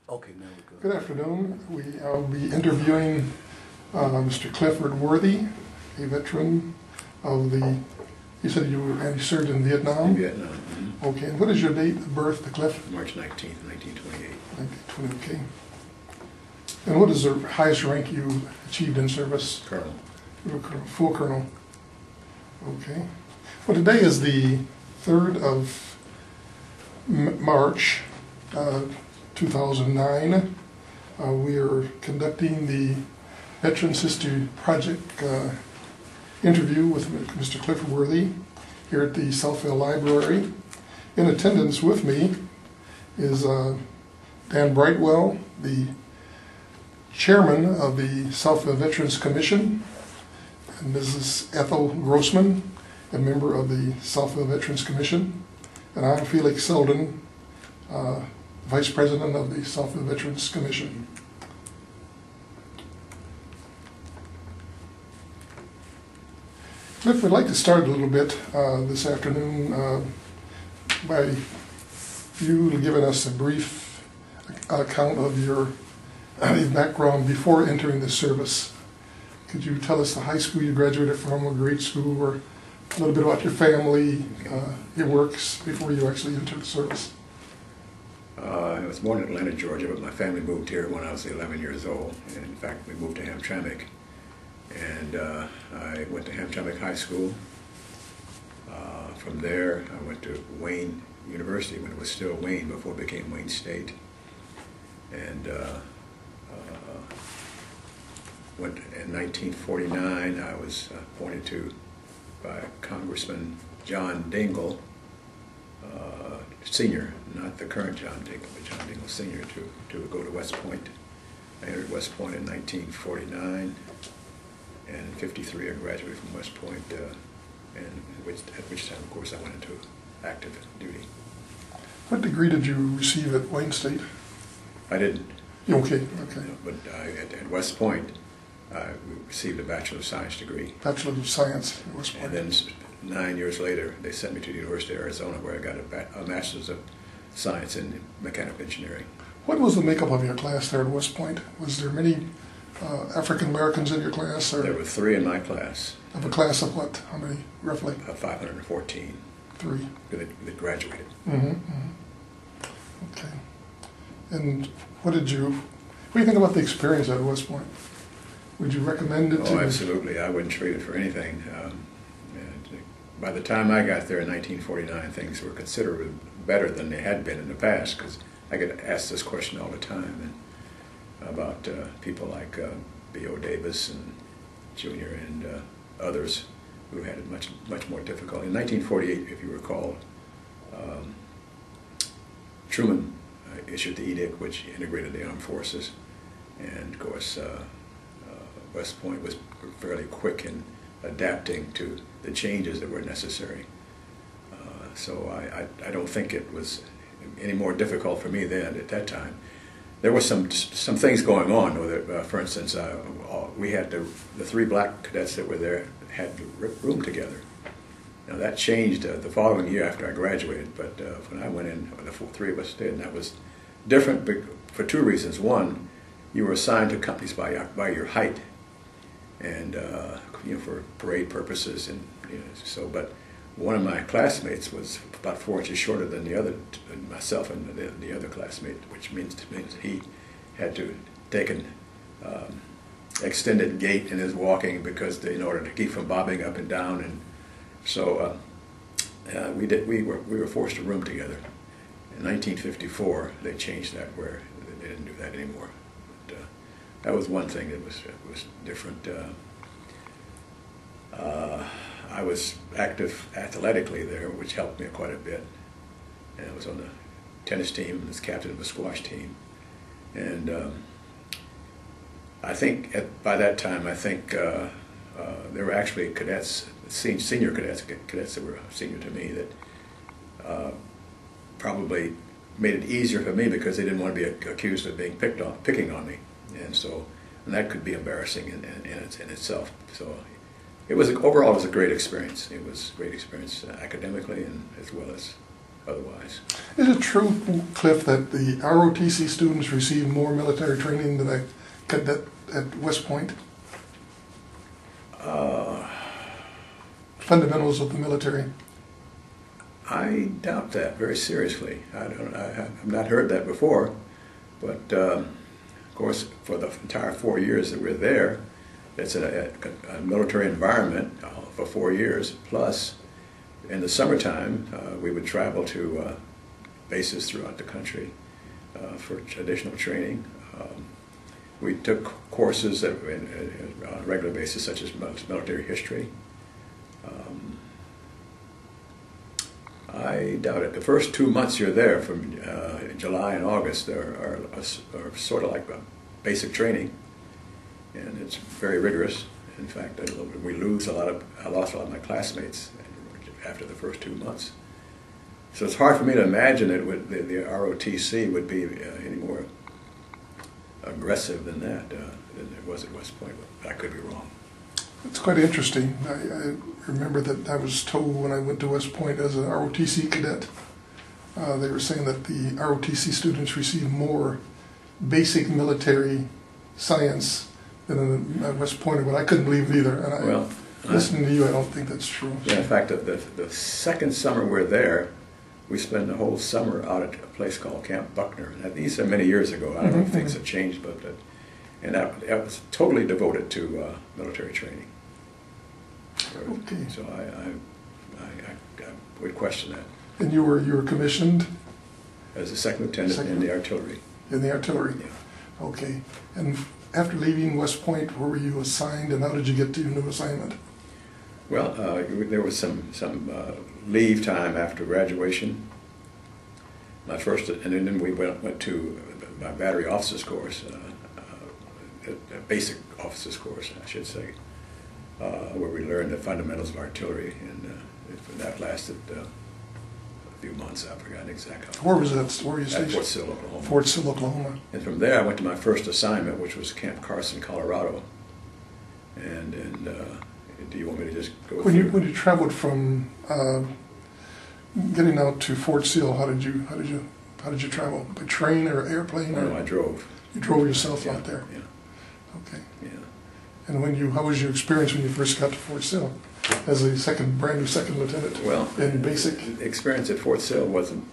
Okay, now we're Good good. afternoon. I'll be interviewing Mr. Clifford Worthy, a veteran of the, you said you served in Vietnam? In Vietnam. Okay, and what is your date of birth, Cliff? March 19th, 1928. 1920, okay. And what is the highest rank you achieved in service? Colonel. You were full colonel. Okay. Well, today is the 3rd of March, 2009. We are conducting the Veterans History Project interview with Mr. Clifford Worthy here at the Southfield Library. In attendance with me is Dan Brightwell, the chairman of the Southfield Veterans Commission, and Mrs. Ethel Grossman, a member of the Southfield Veterans Commission, and I'm Felix Selden, Vice President of the Southfield Veterans Commission. Cliff, we'd like to start a little bit this afternoon by you giving us a brief account of your background before entering the service. Could you tell us the high school you graduated from, or grade school, or a little bit about your family, your works, before you actually entered the service? I was born in Atlanta, Georgia, but my family moved here when I was 11 years old. And in fact, we moved to Hamtramck. And I went to Hamtramck High School. From there, I went to Wayne University when it was still Wayne, before it became Wayne State. And went in 1949. I was appointed to by Congressman John Dingell, Senior, not the current John Dingell, but John Dingell Senior, to go to West Point. I entered West Point in 1949, and in '53 I graduated from West Point, and at which time, of course, I went into active duty. What degree did you receive at Wayne State? I didn't. Okay. But at West Point, I received a Bachelor of Science degree. Bachelor of Science at West Point. And then 9 years later, they sent me to the University of Arizona, where I got a Master's of Science in Mechanical Engineering. What was the makeup of your class there at West Point? Was there many African Americans in your class? Or There were 3 in my class. of a class of what? How many, roughly? 514. 3. That graduated. Okay. And what do you think about the experience at West Point? Would you recommend it to? Oh, absolutely. I wouldn't trade it for anything. By the time I got there in 1949, things were considerably better than they had been in the past, because I get asked this question all the time, and about people like B.O. Davis and Jr. and others who had it much more difficult. In 1948, if you recall, Truman issued the edict which integrated the armed forces, and of course West Point was fairly quick in adapting to the changes that were necessary. So I don't think it was any more difficult for me then at that time. There were some things going on with it. For instance, we had the 3 black cadets that were there had room together. Now that changed the following year after I graduated, but when I went in, the 3 of us did, and that was different for 2 reasons. One, you were assigned to companies by your height, and for parade purposes, and so. But one of my classmates was about 4 inches shorter than myself and the other classmate, which means he had to take an extended gait in his walking in order to keep from bobbing up and down, and so we were forced to room together. In 1954, they changed that, where they didn't do that anymore. But, that was one thing that was different. I was active athletically there, which helped me quite a bit. And I was on the tennis team and was captain of the squash team. And I think by that time, there were actually cadets, senior cadets that were senior to me, that probably made it easier for me because they didn't want to be accused of being picking on me. And that could be embarrassing in itself. So overall, it was a great experience. It was a great experience academically and as well as otherwise. Is it true, Cliff, that the ROTC students receive more military training than a cadet at West Point? Fundamentals of the military. I doubt that very seriously. I've not heard that before, but of course, for the entire 4 years that we're there, it's a military environment for 4 years. Plus, in the summertime, we would travel to bases throughout the country for additional training. We took courses on a regular basis, such as military history. I doubt it. The first 2 months you're there, from July and August, are sort of like a basic training, and it's very rigorous. In fact, I lost a lot of my classmates after the first 2 months. So it's hard for me to imagine that the ROTC would be any more aggressive than that than it was at West Point. But I could be wrong. It's quite interesting. I remember that I was told when I went to West Point as an ROTC cadet, they were saying that the ROTC students receive more basic military science than at West Point, but I couldn't believe it either. And listening to you, I don't think that's true. Yeah, in fact, the second summer we're there, we spend the whole summer out at a place called Camp Buckner. Now, these are many years ago. I don't know if things have changed, but and that was totally devoted to military training. Okay. So I would question that. And you were commissioned? As a second lieutenant in the artillery. In the artillery? Yeah. Okay. And after leaving West Point, where were you assigned, and how did you get to your new assignment? Well, there was some leave time after graduation. My first, and then we went to my battery officers course, a basic officers course, I should say, where we learned the fundamentals of artillery, and that lasted a few months. I've forgotten exactly. Where was that? Where were you stationed? At Fort Sill, Oklahoma. Fort Sill, Oklahoma. And from there, I went to my first assignment, which was Camp Carson, Colorado. And do you want me to just go When through? you traveled from getting out to Fort Sill, how did you travel? By train or airplane? No, I drove. You drove yourself out there. Yeah. Okay. Yeah. And how was your experience when you first got to Fort Sill as a brand new second lieutenant? Well, in basic. The experience at Fort Sill wasn't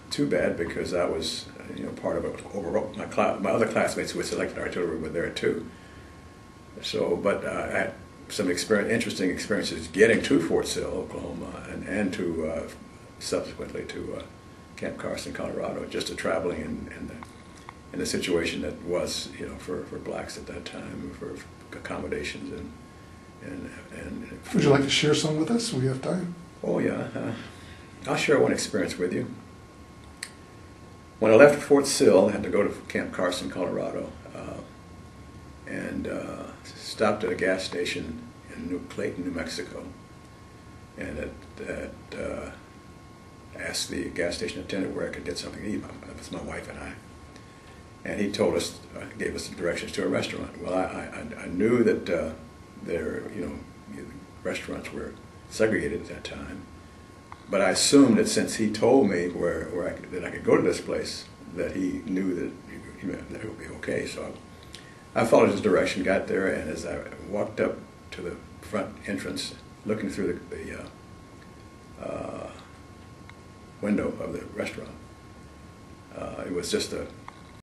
too bad, because I was part of it. Overall, my other classmates who were selected artillery were there too. So, but I had some interesting experiences getting to Fort Sill, Oklahoma, and to subsequently to Camp Carson, Colorado, just traveling in a situation that was, for blacks at that time, for accommodations and. Would you like to share some with us? We have time. Oh yeah, I'll share one experience with you. When I left Fort Sill, I had to go to Camp Carson, Colorado, and stopped at a gas station in New Clayton, New Mexico, and asked the gas station attendant where I could get something to eat. That was my wife and I. And he told us, gave us the directions to a restaurant. Well, I knew that there, restaurants were segregated at that time, but I assumed that since he told me that I could go to this place, that he knew that it would be okay. So I followed his direction, got there, and as I walked up to the front entrance, looking through the window of the restaurant, it was just a